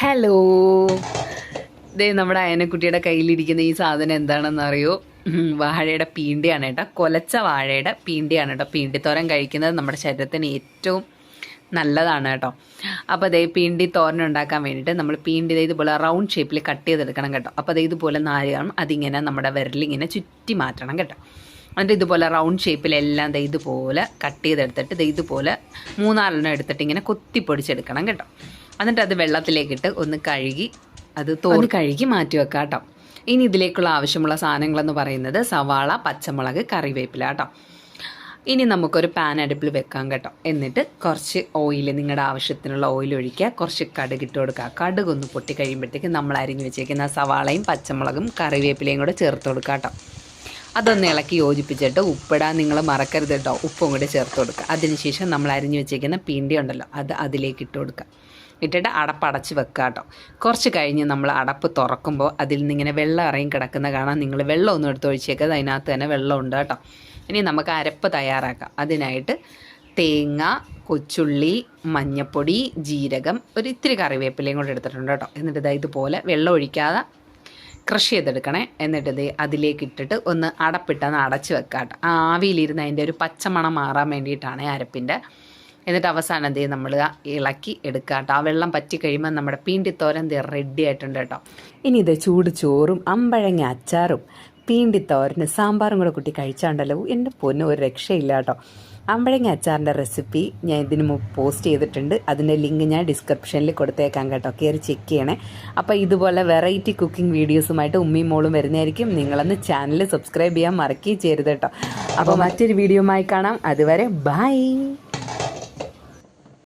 Hello, ദേ നമ്മുടെ അയനക്കുട്ടിയുടെ കയ്യിലിരിക്കുന്ന ഈ സാധനം എന്താണെന്ന് അറിയോ? വാഴയുടെ പീണ്ടിയാണ് കേട്ടോ. കൊലച്ച വാഴയുടെ പീണ്ടിയാണ് കേട്ടോ. പീണ്ടിത്തോരൻ കഴിക്കുന്നത് നമ്മുടെ ശരീരത്തിന് ഏറ്റവും നല്ലതാണ് കേട്ടോ. അപ്പോൾ അതേ പീണ്ടി തോരൻ ഉണ്ടാക്കാൻ വേണ്ടിയിട്ട് നമ്മൾ പീണ്ടി ഇതുപോലെ റൗണ്ട് ഷേപ്പിൽ കട്ട് ചെയ്തെടുക്കണം കേട്ടോ. അപ്പോൾ അതേ ഇതുപോലെ നാരുകണം, അതിങ്ങനെ നമ്മുടെ വിരലിങ്ങനെ ചുറ്റി മാറ്റണം കേട്ടോ. എന്നിട്ട് ഇതുപോലെ റൗണ്ട് ഷേപ്പിലെല്ലാം ഇതുപോലെ കട്ട് ചെയ്തെടുത്തിട്ട് ഇതുപോലെ 3-4 എടുത്തിട്ട് ഇങ്ങനെ കൊത്തിപ്പൊടിച്ചെടുക്കണം കേട്ടോ. എന്നിട്ട് അത് വെള്ളത്തിലേക്കിട്ട് ഒന്ന് കഴുകി അത് കഴുകി മാറ്റി വെക്കാം കേട്ടോ. ഇനി ഇതിലേക്കുള്ള ആവശ്യമുള്ള സാധനങ്ങളെന്ന് പറയുന്നത് സവാള, പച്ചമുളക്, കറിവേപ്പില കേട്ടോ. ഇനി നമുക്കൊരു പാൻ അടുപ്പിൽ വെക്കാം കേട്ടോ. എന്നിട്ട് കുറച്ച് ഓയിൽ, നിങ്ങളുടെ ആവശ്യത്തിനുള്ള ഓയിൽ ഒഴിക്കുക. കുറച്ച് കടുക് ഇട്ട് കൊടുക്കുക. കടുകൊന്ന് പൊട്ടി കഴിയുമ്പോഴത്തേക്ക് നമ്മൾ അരിഞ്ഞു വെച്ചേക്കുന്ന സവാളയും പച്ചമുളകും കറിവേപ്പിലയും കൂടെ ചേർത്ത് കൊടുക്കുക കേട്ടോ. അതൊന്ന് ഇളക്കി യോജിപ്പിച്ചിട്ട് ഉപ്പിടാൻ നിങ്ങൾ മറക്കരുത് കേട്ടോ. ഉപ്പും കൂടെ ചേർത്ത് കൊടുക്കുക. അതിനുശേഷം നമ്മൾ അരിഞ്ഞു വെച്ചേക്കുന്ന പീണ്ടി ഉണ്ടല്ലോ, അത് അതിലേക്ക് ഇട്ട് കൊടുക്കുക. ഇട്ടിട്ട് അടപ്പടച്ച് വെക്കുക കേട്ടോ. കുറച്ച് കഴിഞ്ഞ് നമ്മൾ അടപ്പ് തുറക്കുമ്പോൾ അതിൽ നിന്നിങ്ങനെ വെള്ളം ഇറങ്ങി കിടക്കുന്ന കാണാൻ. നിങ്ങൾ വെള്ളം ഒന്നും എടുത്ത് ഒഴിച്ചേക്കത്, അതിനകത്ത് തന്നെ വെള്ളമുണ്ട് കേട്ടോ. ഇനി നമുക്ക് അരപ്പ് തയ്യാറാക്കാം. അതിനായിട്ട് തേങ്ങ, കൊച്ചുള്ളി, മഞ്ഞൾപ്പൊടി, ജീരകം, ഒരു ഇത്തിരി കറിവേപ്പിലയും കൂടെ എടുത്തിട്ടുണ്ട് കേട്ടോ. എന്നിട്ട് ഇതുപോലെ വെള്ളം ഒഴിക്കാതെ ക്രഷ് ചെയ്തെടുക്കണേ. എന്നിട്ട് അതിലേക്ക് ഇട്ടിട്ട് ഒന്ന് അടപ്പിട്ടൊന്ന് അടച്ച് വെക്കുക കേട്ടോ. ആവിയിലിരുന്ന് അതിൻ്റെ ഒരു പച്ചമണം മാറാൻ വേണ്ടിയിട്ടാണ് അരപ്പിൻ്റെ. എന്നിട്ട് അവസാനം നമ്മൾ ഇളക്കി എടുക്കുക കേട്ടോ. ആ വെള്ളം പറ്റി കഴിയുമ്പോൾ നമ്മുടെ പീണ്ടിത്തോരൻ റെഡി ആയിട്ടുണ്ട് കേട്ടോ. ഇനി ഇത് ചൂട് ചോറും അമ്പഴങ്ങ അച്ചാറും പീണ്ടിത്തോരന് സാമ്പാറും കൂടെ കൂട്ടി കഴിച്ചാണ്ടല്ലോ, എൻ്റെ പൊന്നും ഒരു രക്ഷയില്ല കേട്ടോ. അമ്പഴങ്ങ അച്ചാറിൻ്റെ റെസിപ്പി ഞാൻ ഇതിന് മുമ്പ് പോസ്റ്റ് ചെയ്തിട്ടുണ്ട്. അതിൻ്റെ ലിങ്ക് ഞാൻ ഡിസ്ക്രിപ്ഷനിൽ കൊടുത്തേക്കാം കേട്ടോ. കയറി ചെക്ക് ചെയ്യണേ. അപ്പോൾ ഇതുപോലെ വെറൈറ്റി കുക്കിംഗ് വീഡിയോസുമായിട്ട് ഉമ്മിയും മോളും വരുന്നതായിരിക്കും. നിങ്ങളൊന്ന് ചാനൽ സബ്സ്ക്രൈബ് ചെയ്യാൻ മറക്കുകയും ചെയ്യരുത് കേട്ടോ. അപ്പോൾ മറ്റൊരു വീഡിയോയുമായി കാണാം. അതുവരെ ബൈ.